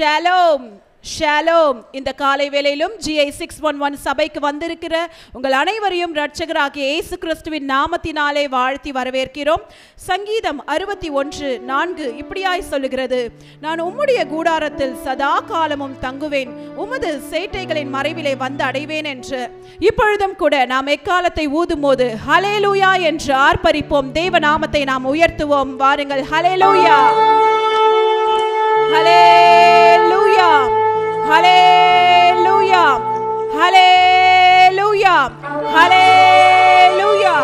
Shalom Shalom. இந்த காலை வேளையிலும் GI 611 சபைக்கு வந்திருக்கிற உங்கள் அனைவரையும் இரட்சகராகிய இயேசு கிறிஸ்துவின் நாமத்தினாலே வாழ்த்தி வரவேற்கிறோம். சங்கீதம் 61:4 இப்படியாய் சொல்லுகிறது, நான் உம்முடைய கூடாரத்தில் சதா காலமும் தங்குவேன், உமது சேட்டைகளின் மறைவிலே வந்து அடைவேன் என்று. இப்பொழுதும் கூட நாம் எக்காலத்தை ஊதும் போது ஹல்லேலூயா என்று ஆர்ப்பரிப்போம். தேவ நாமத்தை நாம் உயர்த்துவோம். வாருங்கள், ஹல்லேலூயா ஹல்லேலூயா ஹல்லேலூயா ஹல்லேலூயா ஹல்லேலூயா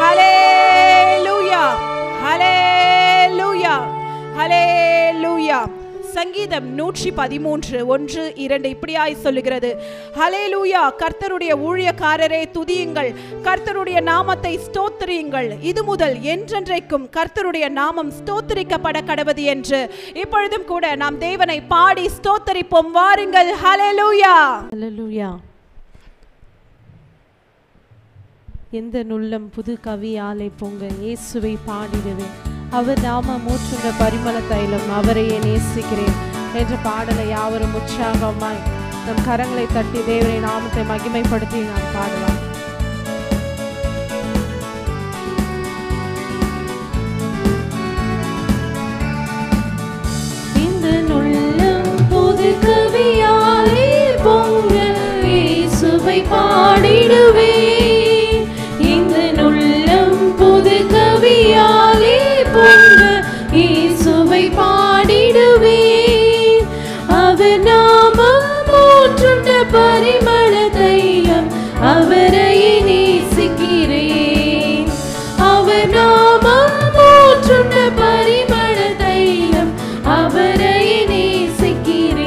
ஹல்லேலூயா ஹல்லேலூயா ஹல்லேலூயா. சங்கீதம் 113:1-2 இப்படியாய் சொல்லுகிறது, ஹல்லேலூயா. கர்த்தருடைய ஊழியக்காரரே துதியுங்கள், கர்த்தருடைய நாமத்தை ஸ்தோத்திரியுங்கள், இது முதல் என்றென்றைக்கும் கர்த்தருடைய நாமம் ஸ்தோத்திரிக்கப்பட கடவது என்று. இப்பொழுதும் கூட நாம் தேவனை பாடி ஸ்தோத்திரிப்போம். வாருங்கள், ஹல்லேலூயா ஹல்லேலூயா. எந்த நுள்ளம் புது கவியாலை பொங்க இயேசுவை பாடிடுவேன், அவர் நாம மூற்றுண்ட பரிமள தைலம், அவரையே நேசிக்கிறேன் என்ற பாடலை யாவரும் உற்சாகமாய் நம் கரங்களை தட்டி தேவனை நாமத்தை மகிமைப்படுத்தி நாம் பாடலாம். இந்த நுள்ளம் புது கவியாலே பொங்க இயேசுவை பாடிடுவேன், இந்த நுள்ளம் புது கவியாலே பொங்க இயேசுவை பாடிடுவேன், அவர் நாமம் மூற்றுண்ட பரிமள தைலம், அவரையே நேசிக்கிறேன், அவர் நாமம் மூற்றுண்ட பரிமள தைலம், அவரையே நேசிக்கிறேன்.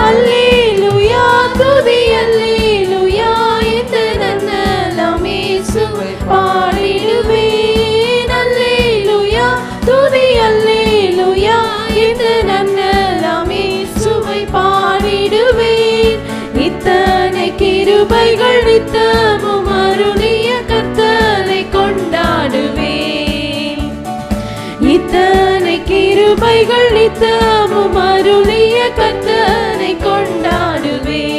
அல்லேலூயா துதி அல்லேலூயா, இந்த நன்னலம் இயேசுவை பாடிடுவேன், அல்லேலூயா துதி அல்லேலூயா, இந்த நன்னலம் இயேசுவை பாடிடுவேன். இத்தனை கிருபைகள் நித்தமும் அருளிய கர்த்தரை கொண்டாடுவேன், இத்தனை கிருபைகள் நித்தமும் அருளிய கர்த்தரை கொண்டாடுவேன்.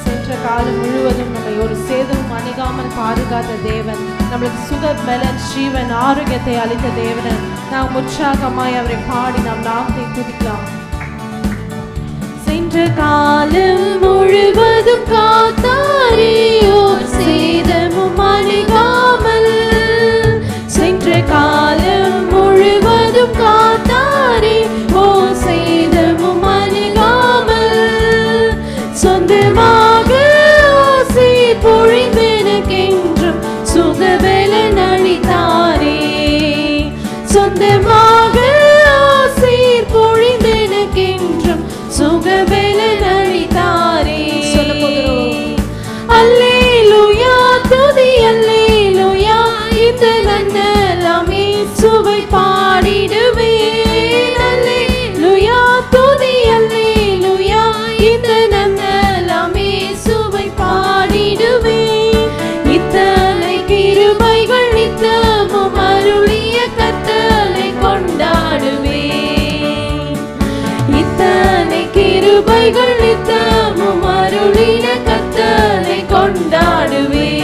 சென்ற காலம் முழுவதும் நம்மை ஒரு சேதமும் அணுகாமல் பாதுகாத்த தேவன், நம்மளுக்கு சுக பலன் ஜீவன் ஆரோக்கியத்தை அளித்த தேவன், நாம் உற்சாகமாய் அவரை பாடி நாம் நாமத்தை துதிக்கலாம். சென்ற காலம் முழுவதும் காத்தாரே, ஓர் சேதமும் அணுகாமல், சென்ற காலம் முழுவதும் காத்தாரே, ஓர் சேதமும் அணுகாமல், சொந்தமாக ஆசி பொழிந்தெனக்கென்றும் சுகபலன் அளித்தாரே, சொந்தமாக ஆசி பொழிந்தெனக்கென்றும் சுகபலன் அளித்தாரே. அல்லேலூயா துதி அல்லேலூயா, இந்த நன்னலம் இயேசுவை பாடிடுவேன், அல்லேலூயா துதி அல்லேலூயா, இந்த நன்னலம் இயேசுவை பாடிடுவேன். இத்தனை கிருபைகள் நித்தமும் அருளிய கர்த்தரை கொண்டாடுவேன், இத்தனை கிருபைகள் நித்தமும் அருளிய கர்த்தரை கொண்டாடுவேன்.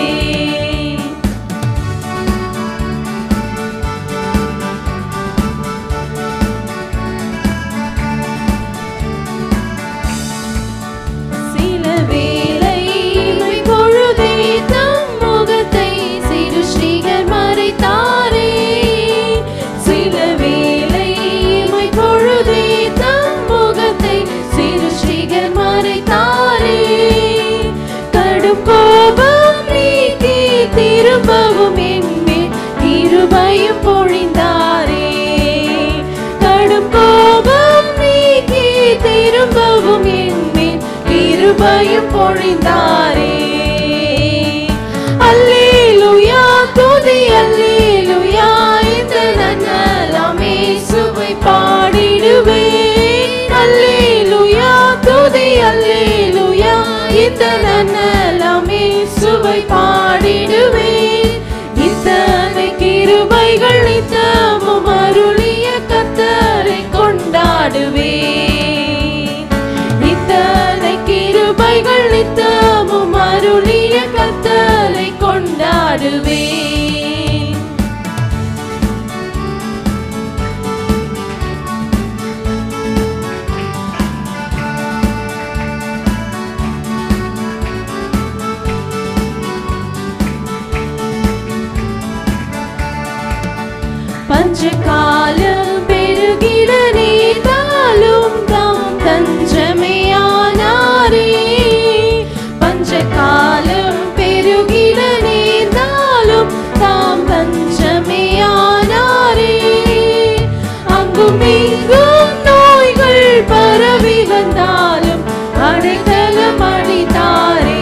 சில வேளை இமை பொழுதே தம் முகத்தை சிருஷ்டிகர் மறைத்தாரே, சில வேளை இமை பொழுதே தம் முகத்தை சிருஷ்டிகர் மறைத்தாரே, கடும் கோபம் நீக்கி திரும்பவும் என்மேல் கிருபையும் பொழிந்தாரே, கடும் கோபம் நீக்கி திரும்பவும் என்மேல் கிருபையும் பொழிந்தாரே. அல்லேலூயா துதி அல்லேலூயா, இந்த நன்னலம் இயேசுவை பாடிடுவேன், அல்லேலூயா துதி அல்லேலூயா, இந்த நன்னலம் பஞ்சகாலம் பெருகிட நேர்ந்தாலும் தாம் தஞ்சமையானாரே. பஞ்சகாலம் பெருகிட நேர்ந்தாலும் தாம் தஞ்சமையானாரே. அங்கும் இங்கும் நோய்கள் பரவி வந்தாலும் அடைக்கலம் அளித்தாரே.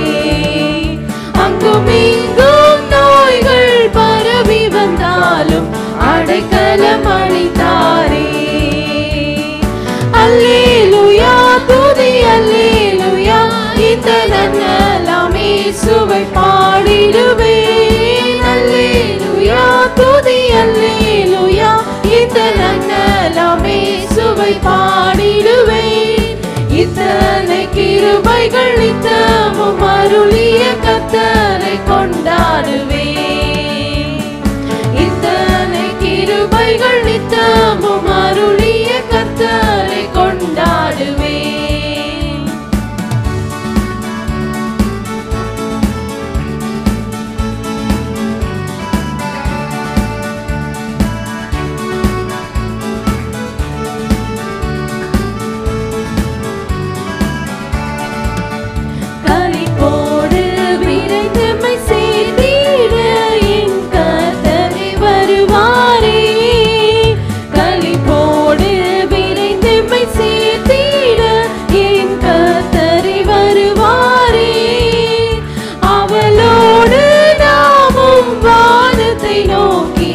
அங்கும் இங்கும் நோய்கள் பரவி வந்தாலும் அடைக்கலம் அளித்தாரே. அல்லேலூயா துதி அல்லேலூயா, இந்த நன்னலாம் இயேசுவை பாடிடுவேன். அல்லேலூயா துதி அல்லேலூயா, இந்த நன்னலாம் இயேசுவை பாடிடுவேன். இத்தனை கிருபைகள் நித்தமும் அருளிய கர்த்தரை கொண்டாடுவேன். இத்தனை கிருபைகள் நித்தமும் அருளிய கர்த்தரை கொண்டாடுவேன். களிப்போடு விரைந்தமை சேர்த்திட என் கர்த்தரை வருவாரே. களிப்போடு விரைந்தமை சேர்த்திட என் கர்த்தரை வருவாரே. அவளோடு நாமும் வானத்தை நோக்கி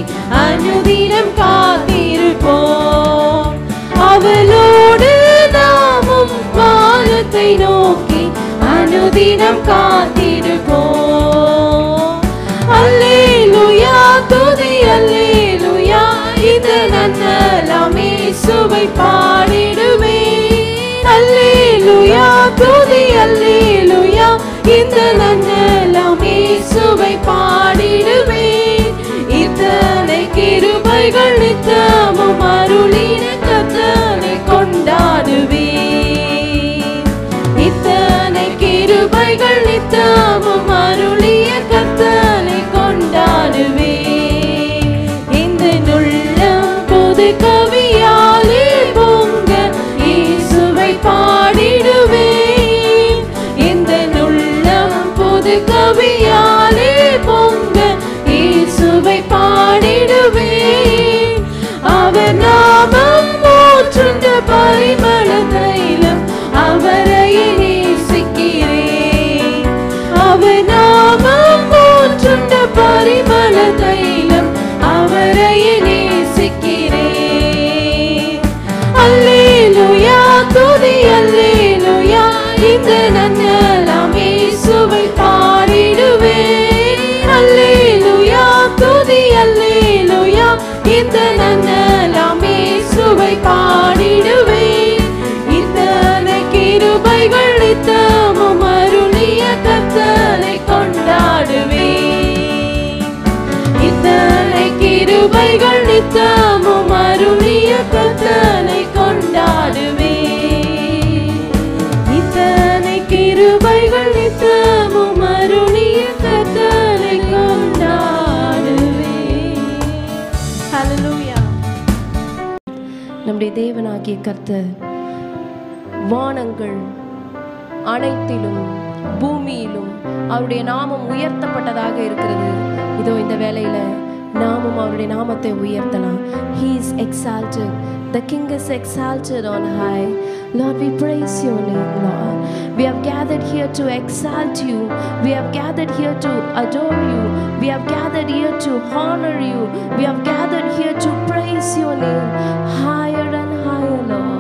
அனுதினம் காத்திருப்போம். அவளோடு நாமும் வானத்தை நோக்கி அனுதினம் காத்திருப்போம். அல்லேலூயா துதி அல்லேலூயா, இந்த நன்னலாம் இயேசுவை பாடிடுவேன். அல்லேலூயா துதி அல்லேலூயா, இந்த நன்னலாம் இயேசுவை பாடிடுவேன். இத்தனை கிருபைகள் நித்தமும் அருளின கர்த்தரை கொண்டாடுவேன். இத்தனை கிருபைகள் நித்தமும் அருளிய கர்த்தரை கொண்டாடுவேன். இந்த நுள்ளம் புது கவியாலே பொங்க இயேசுவை பாடிடுவேன். இந்த நுள்ளம் புது கவியாலே பொங்க இயேசுவை பாடிடுவேன். அவர் நாமம் ஊற்றுண்ட பரிமள தைலம், அவரையே நேசிக்கிறேன். அவர் நாமம் ஊற்றுண்ட பரிமள தைலம், அவரையே நேசிக்கிறேன். அல்லேலூயா துதி அல்லேலூயா, இந்த நன்னலாம் இயேசுவை பாடிடுவேன். அல்லேலூயா துதி அல்லேலூயா, இந்த நன்னலாம் இயேசுவை பாடிடுவேன். இத்தனை கிருபைகள் நித்தமும் அருளிய கர்த்தரை கொண்டாடுவேன். இத்தனை கிருபைகள் நித்தமும் அருளிய கர்த்தரை கொண்டாடுவேன். இத்தனை கிருபைகள் நித்தமும் அருளிய கர்த்தரை கொண்டாடுவேன். ஹல்லேலூயா. நம்முடைய தேவனாகிய கர்த்தர் வானங்கள் அனைத்திலும் பூமியிலும் அவருடைய நாமம் உயர்த்தப்பட்டதாக இருக்கிறது. இதோ இந்த வேளையில நாமும் அவருடைய நாமத்தை உயர்த்தலாம். He is exalted. The King is exalted on high. Lord, we praise your name, Lord. We have gathered here to exalt you. We have gathered here to adore you. We have gathered here to honor you. We have gathered here to praise your name higher and higher, Lord.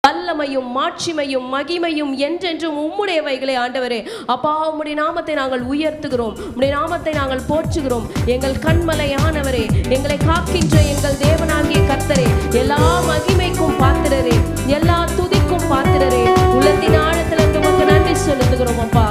வல்லமையும் மாட்சிமையும் மகிமையும் என்றென்றும் உம்முடையவைகளே ஆண்டவரே. அப்பா, உம்முடைய நாமத்தை நாங்கள் உயர்த்துகிறோம், உம்முடைய நாமத்தை நாங்கள் போற்றுகிறோம். எங்கள் கண்மலையானவரே, எங்களை காக்கின்ற எங்கள் தேவனாகிய கர்த்தரே, எல்லா மகிமைக்கும் பாத்திரரே, எல்லா துதிக்கும் பாத்திரரே, உள்ளத்தின் ஆழத்திலிருந்து உமக்கு நன்றி செலுத்துகிறோம் அப்பா.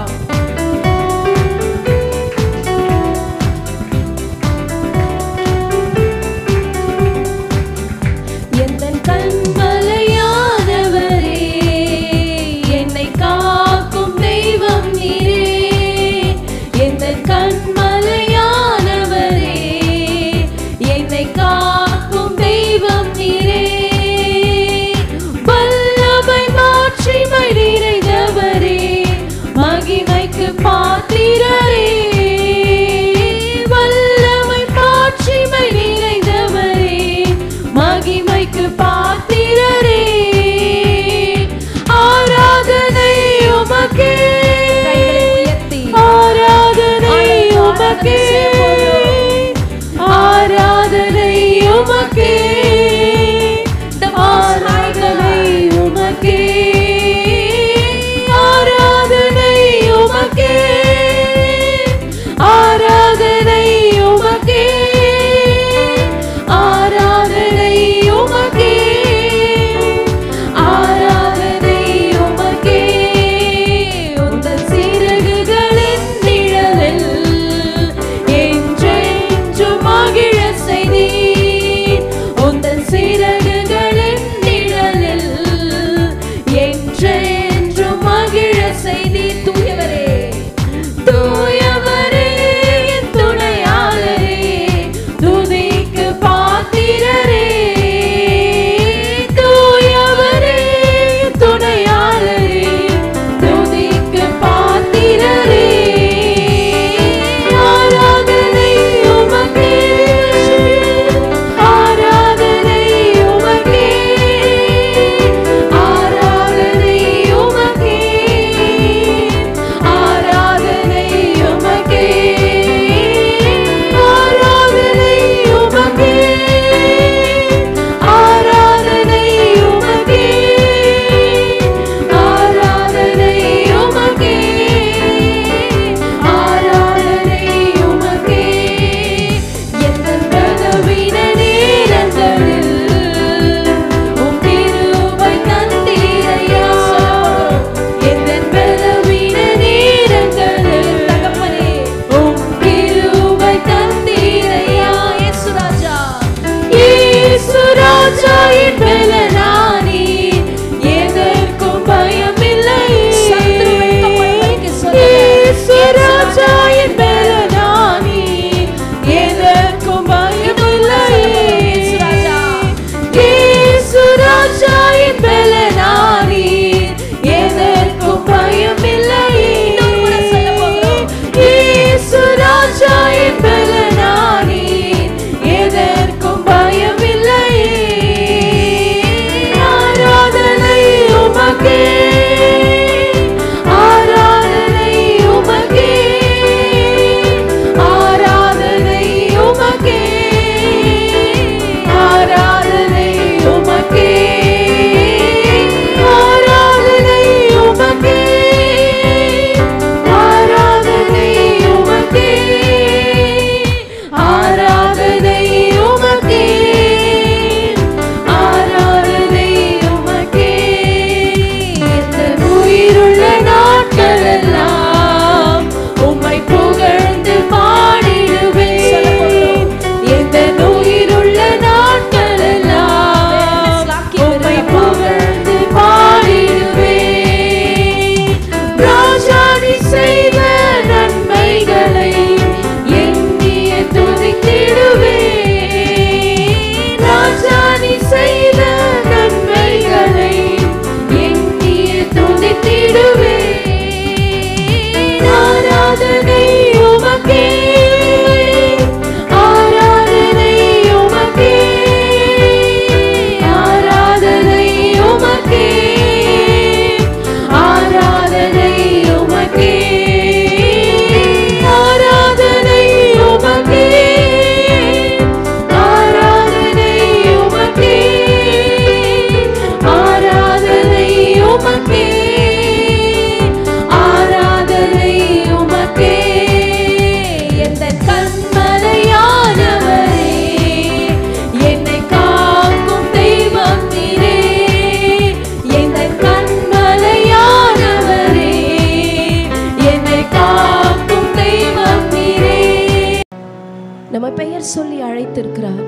பெயர் சொல்லி அழைத்திருக்கிறார்.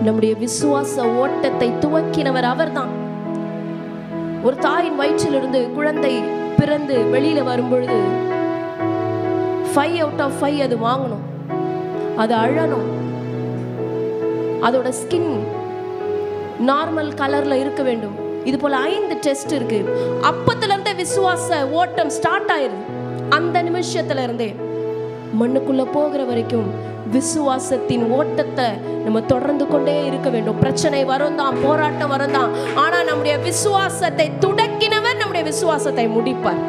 நம்முடைய விசுவாச ஓட்டத்தை துவக்கினவர் அவர்தான். ஒரு தாயின் வயிற்றிலிருந்து குழந்தை பிறந்து வெளியில வரும்பொழுது 5 out of 5 அது வாங்கணும், அது அழணும், அதோட ஸ்கின் நார்மல் கலர்ல இருக்க வேண்டும். இது போல 5 டெஸ்ட் இருக்கு. அப்பத்துல இருந்தே விசுவாச ஓட்டம் ஸ்டார்ட் ஆயிருது. அந்த நிமிஷத்துல இருந்தே மண்ணுக்குள்ள போகிற வரைக்கும் விசுவாசத்தின் ஓட்டத்தை நம்ம தொடர்ந்து கொண்டே இருக்க வேண்டும். பிரச்சனை வரும் தான், போராட்டம் வரும் தான், ஆனா நம்முடைய விசுவாசத்தை துடக்கினவர் நம்முடைய விசுவாசத்தை முடிப்பார்.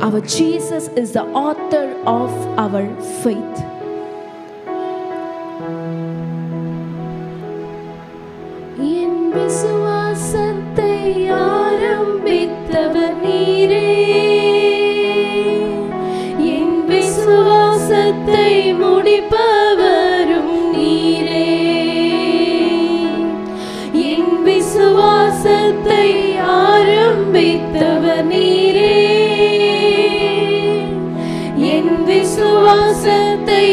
Our Jesus is the author of our faith. என் விசுவாசத்தை ஆரம்பித்தவர் நீரே, என் விசுவாசத்தை முடிப்பவரும் நீரே, என் விசுவாசத்தை ஆரம்பித்தவர் நீரே, என் விசுவாசத்தை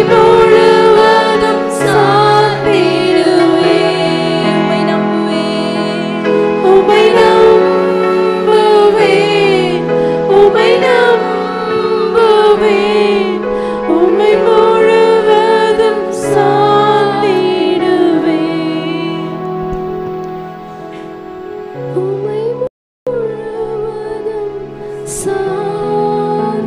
முழுவதும் சார்ந்திடுவே. உம்மை நம்புவேன், உம்மை நம்புவேன், உம்மை நம்புவேன், உம்மை முழுவதும் சார்ந்திடுவேன். உம்மை முழுவதும் சார்ந்திடுவேன்.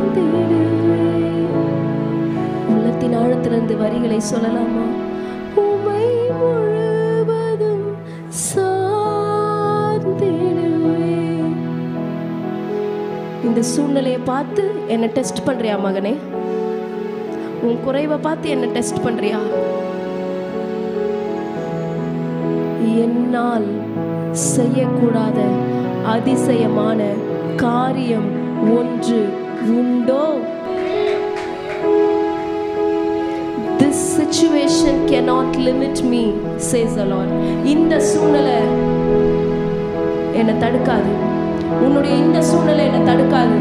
உள்ளத்தின் ஆழத்திலிருந்து வரிகளை சொல்லலாமா? உம்மை முழுவதும் சார்ந்திடுவேன். இந்த சூழ்நிலையை பார்த்து என்ன டெஸ்ட் பண்றியா மகனே? உன் குறைவை பார்த்து என்ன டெஸ்ட் பண்றியா? என்னால் செய்யக்கூடாத அதிசயமான காரியம் ஒன்று உண்டோ? This situation cannot limit me, says the Lord. இந்த சூழ்நிலை என்னை தடுக்காது. உன்னுடைய இந்த சூழ்நிலை என்னை தடுக்காது.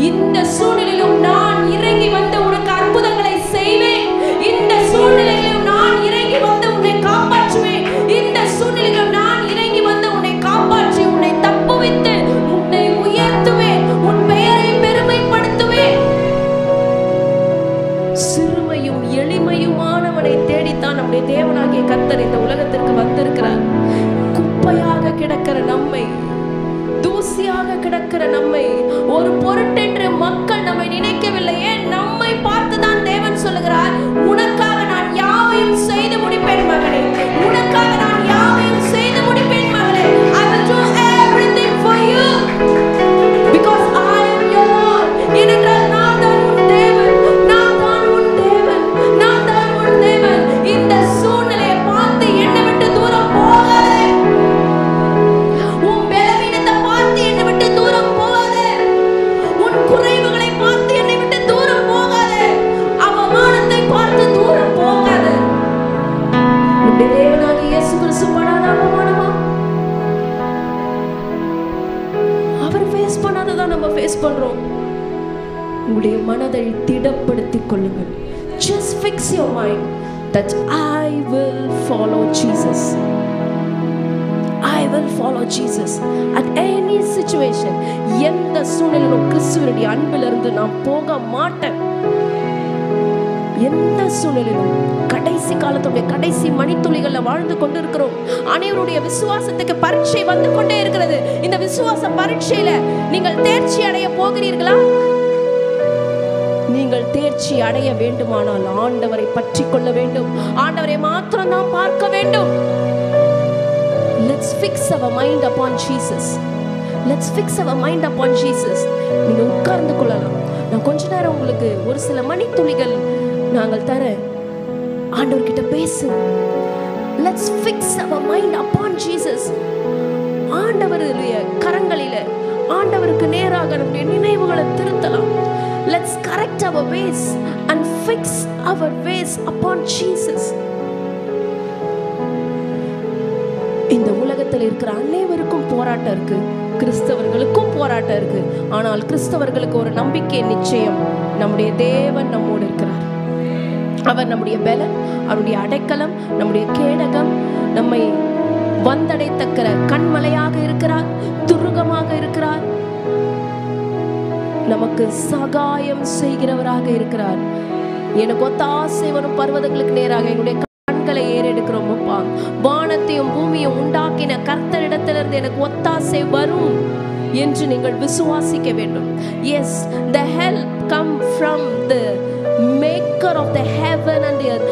இந்த சூழ்நிலையிலும் நான் இறங்கி வந்து உனக்கு அற்புதங்களை செய்வேன். இந்த சூழ்நிலையிலும் நான் இறங்கி வந்து உன்னை காப்பாற்றுவேன். இந்த சூழ்நிலையிலும் நான் இறங்கி வந்து உன்னை காப்பாற்றி உன்னை தப்புவித்து உன்னை உயர்த்துவேன். உன் பெயரை பெருமைப்படுத்துவேன். சிறுமையும் எளிமையுமானவனை தேடித்தான் நம்முடைய தேவனாகிய கர்த்தர் இந்த உலகத்திற்கு வந்திருக்கிறார். குப்பையாக கிடக்கிற நம்மை, தூசியாக கிடக்கிற நம்மை ஒரு பொருட்டென்று மக்கள் நம்மை நினைக்கவில்லை. ஏன்? நம்மை பார்த்துதான் தேவன் சொல்லுகிறார், உனக்காக நான் யாவையும் செய்து முடிப்பேன் மகனே, உனக்காக நான் யாவையும் செய்து முடிப்பேன் மகனே. I will do everything for you because I am your Lord. ஏனென்றால் நான் தான் உன் தேவன், நான் தான் உன் தேவன், நான் தான் உன் தேவன். இந்த சூழ்நிலையை பார்த்து என்னை விட்டு தூரம் போகாதே. உன் பலவீனத்தை பார்த்து என்னை விட்டு தூரம் போகாதே. உன் குறைவுகளை பார்த்து என்னை விட்டு தூரம் போகாதே. அவமானத்தை பார்த்து தூரம் போகாதே. நம்முடைய தேவனாகிய இயேசு கிறிஸ்து படாத அவமானமா? அவர் ஃபேஸ் பண்ணாததான் நம்ம ஃபேஸ் பண்றோம். உங்களுடைய மனதை திடப்படுத்திக் கொள்ளுங்கள். Just fix your mind that I will follow Jesus. I will follow Jesus at any situation. எந்த சூழ்நிலையிலும் கிறிஸ்துவினுடைய அன்பிலிருந்து நான் போக மாட்டேன். எந்த சூழ்நிலையிலும் கடைசி காலத்துடைய கடைசி மணித்துளிகள்ல வாழ்ந்து கொண்டிருக்கிறோம். அனைவருடைய விசுவாசத்துக்கு பரீட்சை வந்து கொண்டே இருக்கிறது. இந்த விசுவாச பரீட்சையில நீங்கள் தேர்ச்சி அடைய போகிறீர்களா? நீங்கள் தேர்ச்சி அடைய வேண்டுமானால் ஆண்டவரை பற்றி கொள்ள வேண்டும். ஆண்டவரை மாத்திரம் நாம் பார்க்க வேண்டும். Let's fix our mind upon Jesus. Let's fix our mind upon Jesus. நீங்க உட்கார்ந்து கொள்ளலாம். நான் கொஞ்ச நேரம் உங்களுக்கு ஒரு சில மணித்துளிகள் நாங்கள் தரேன். ஆண்டவர்கிட்ட பேசு. Let's fix our mind upon Jesus. ஆண்டவருடைய கரங்களில ஆண்டவருக்கு நேராக நம்முடைய நினைவுகளை திருத்தலாம். Let's correct our ways and fix our ways upon Jesus. இந்த உலகத்தில் இருக்கிற அனைவருக்கும் போராட்டம் இருக்கு. கிறிஸ்தவர்களுக்கும் போராட்டம் இருக்கு. ஆனால் கிறிஸ்தவர்களுக்கு ஒரு நம்பிக்கை நிச்சயம். நம்முடைய தேவன் நம்மோடு இருக்கிறார். அவர் நம்முடைய பலன், அவருடைய அடைக்கலம், நம்முடைய கேடகம், நம்மை வந்தடைத்தக்கிற கண்மலையாக இருக்கிறார், துருகமாக இருக்கிறார், நமக்கு சகாயம் செய்கிறவராக இருக்கிறார். எனக்கு ஒத்தாசை வரும் பர்வதங்களுக்கு நேராக என்னுடைய கண்களை ஏறெடுக்கிறோம். வானத்தையும் பூமியும் உண்டாக்கின கர்த்தரிடத்திலிருந்து எனக்கு ஒத்தாசை வரும் என்று நீங்கள் விசுவாசிக்க வேண்டும். Yes, the help come from the maker of the heaven and the earth.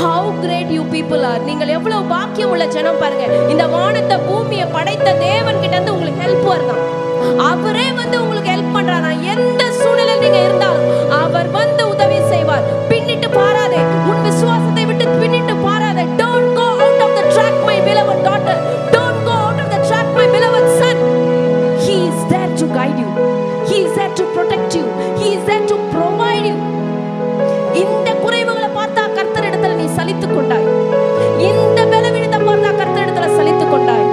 How great you people are. நீங்கள் எவ்வளவு பாக்கியம் உள்ள ஜனம் பாருங்க. இந்த வானத்தை பூமியை படைத்த தேவன் கிட்ட இருந்து உங்களுக்கு ஹெல்ப் வருதான். அவரே வந்து உங்களுக்கு ஹெல்ப் பண்றாரா. எந்த சூழ்நிலையில் நீங்க இருந்தாலும் அவர் வந்து உதவி செய்வார். பின்னிட்டு பாராதே. உன் விசுவாசத்தை விட்டு பின்னிட்டு பாராதே. Don't go out of the track, my beloved daughter. Don't go out of the track, my beloved son. He is there to guide you. He is there to protect you. He is there to provide you. இந்த குறைவுகளை பார்த்தா கர்த்தரிடத்துல நீ சலித்துக் கொண்டாய். இந்த பலவீனத்தை பார்த்தா கர்த்தரிடத்துல சலித்துக் கொண்டாய்.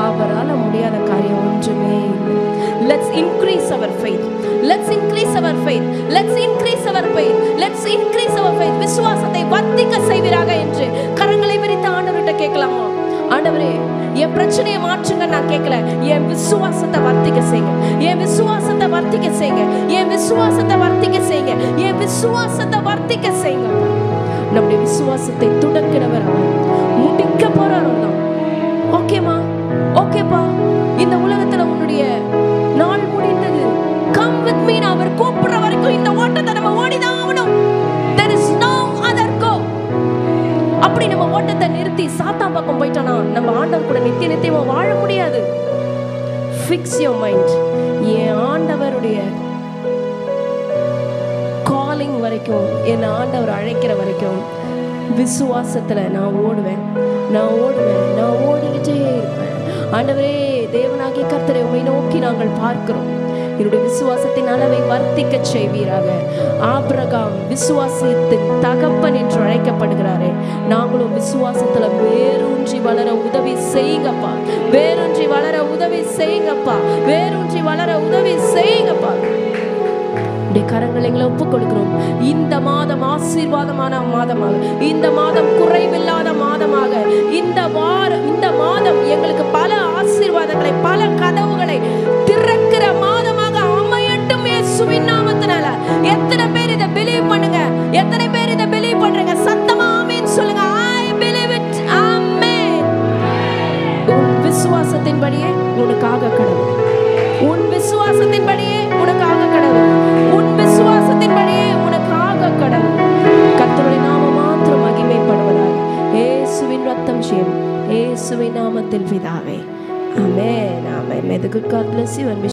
அவரால முடியாத காரியம் ஒன்றுமே இல்லை. Let's increase our faith. Let's increase our our faith. Let's increase our faith. Let's increase our faith. விசுவாசத்தை வர்த்திக்க செய்வீராக என்று கரங்களை விரித்து ஆண்டவர்கிட்ட கேட்கலாமா? ஆண்டவரே, என் பிரச்சனையை மாற்றுங்க நான் கேட்கல, என் விசுவாசத்தை வர்த்திக்க செய்யுங்க, என் விசுவாசத்தை வர்த்திக்க செய்யுங்க, என் விசுவாசத்தை வர்த்திக்க செய்யுங்க, என் விசுவாசத்தை வர்த்திக்க செய்யுங்க. நம்முடைய விசுவாசத்தை துடக்கிறவர் அவர், முடிக்க போறவர் தான். ஓகேமா, ஓகேப்பா, இந்த உலகத்துல உன்னுடைய நாள் முடிந்தது, கம் வித் மீ, அவர் கூப்பிடுற வரைக்கும் இந்த ஓட்டத்தை நம்ம ஓடிதான் ஆகணும். There is no other go. அப்படி நம்ம ஓட்டத்தை நிறுத்தி சாத்தான் பக்கம் போயிட்டோம்னா நம்ம ஆண்டவர் கூட நித்திய நித்தியமா வாழ முடியாது. Fix your mind. என் ஆண்டவருடைய காலிங் வரைக்கும், என் ஆண்டவர் அழைக்கிற வரைக்கும் விசுவாசத்துல நான் ஓடுவேன், நான் ஓடுவேன், நான் ஓடிக்கிட்டே இருப்பேன். ஆண்டவரே, தேவனாகிய கர்த்தரை உம்மை நோக்கி நாங்கள் பார்க்கிறோம், என்னுடைய விசுவாசத்தின் அளவை வர்த்திக்க செய்வீராக. ஆபிரகாம் விசுவாசத்தின் தகப்பன் என்று அழைக்கப்படுகிறாரே, நாங்களும் விசுவாசத்துல வேரூன்றி வளர உதவி செய்யுங்கப்பா, வேரூன்றி வளர உதவி செய்யுங்கப்பா, வேரூன்றி வளர உதவி செய்யுங்கப்பா. கரங்கள் எங்களை ஒப்புக் கொடுக்கிறோம். இந்த மாதம் ஆசீர்வாதமான மாதமாக, இந்த மாதம் குறைவில்லாத மாதமாக, இந்த மாதம் எங்களுக்கு பல ஆசீர்வாதங்களை, பல கதவுகளை திறக்கிற மாதமாக அமையட்டும் இயேசுவின் நாமத்தினால. எத்தனை பேர் இதை பிலீவ் பண்ணுங்க? எத்தனை பேர் இதை பிலீவ் பண்றீங்க? சத்தமா ஆமென் சொல்லுங்க. I believe it. ஆமென். உன் விசுவாசத்தின்படியே உனக்காக கடவுள், உன் விசுவாசத்தின்படியே உனக்காக கடவுள், உன் விசுவாசத்தின்படியே உனக்காக கடவுள். கர்த்தருடைய நாமம் மாத்திரம் மகிமைப்படுவதாக. இயேசுவின் ரத்தம் ஜெயம், இயேசுவின் நாமத்தில் பிதாவே. ஆமென். ஆமென். May the good God bless you and